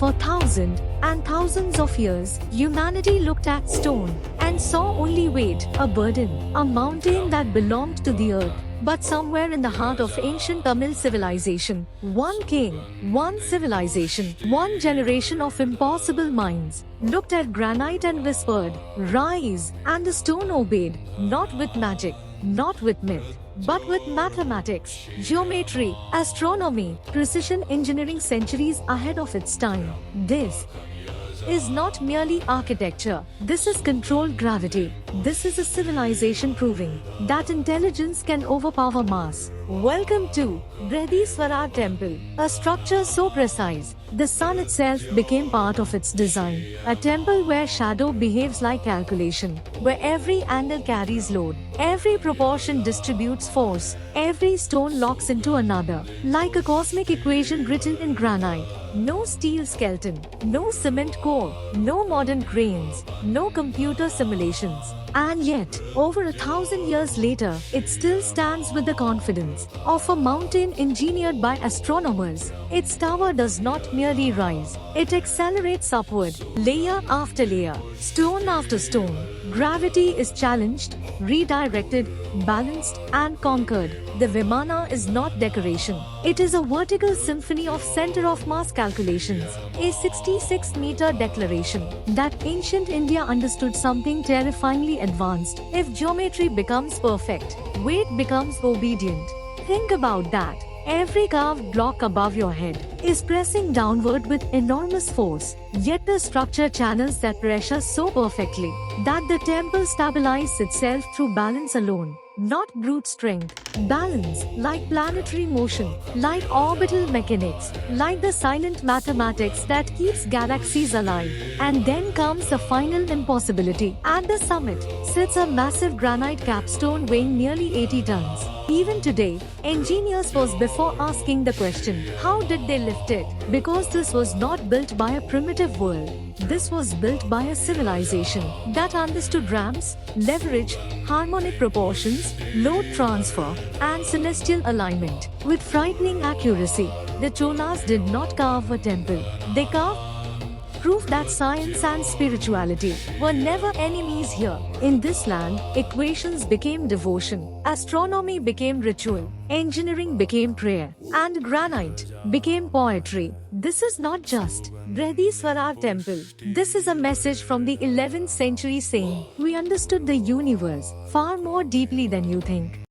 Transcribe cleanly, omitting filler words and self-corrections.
For thousands and thousands of years, humanity looked at stone and saw only weight, a burden, a mountain that belonged to the earth. But somewhere in the heart of ancient Tamil civilization, one king, one civilization, one generation of impossible minds looked at granite and whispered, "Rise!" And the stone obeyed, not with magic, not with myth, but with mathematics, geometry, astronomy, precision engineering centuries ahead of its time. This is not merely architecture. This is controlled gravity. This is a civilization proving that intelligence can overpower mass. Welcome to Brihadeeswarar Temple, a structure so precise, the sun itself became part of its design. A temple where shadow behaves like calculation, where every angle carries load, every proportion distributes force, every stone locks into another, like a cosmic equation written in granite. No steel skeleton, no cement core, no modern cranes, no computer simulations. And yet, over 1,000 years later, it still stands with the confidence of a mountain engineered by astronomers. Its tower does not merely rise, it accelerates upward, layer after layer, stone after stone. Gravity is challenged, redirected, balanced, and conquered. The Vimana is not decoration. It is a vertical symphony of center of mass calculations, a 66-meter declaration that ancient India understood something terrifyingly advanced. If geometry becomes perfect, weight becomes obedient. Think about that. Every carved block above your head is pressing downward with enormous force, yet the structure channels that pressure so perfectly that the temple stabilizes itself through balance alone, not brute strength. Balance, like planetary motion, like orbital mechanics, like the silent mathematics that keeps galaxies alive. And then comes the final impossibility. At the summit sits a massive granite capstone weighing nearly 80 tons. Even today, engineers pause before asking the question, how did they lift it? Because this was not built by a primitive world. This was built by a civilization that understood ramps, leverage, harmonic proportions, load transfer, and celestial alignment. With frightening accuracy, the Cholas did not carve a temple. They carved proof that science and spirituality were never enemies here. In this land, equations became devotion, astronomy became ritual, engineering became prayer, and granite became poetry. This is not just Brihadeeswarar Temple. This is a message from the 11th century saying, we understood the universe far more deeply than you think.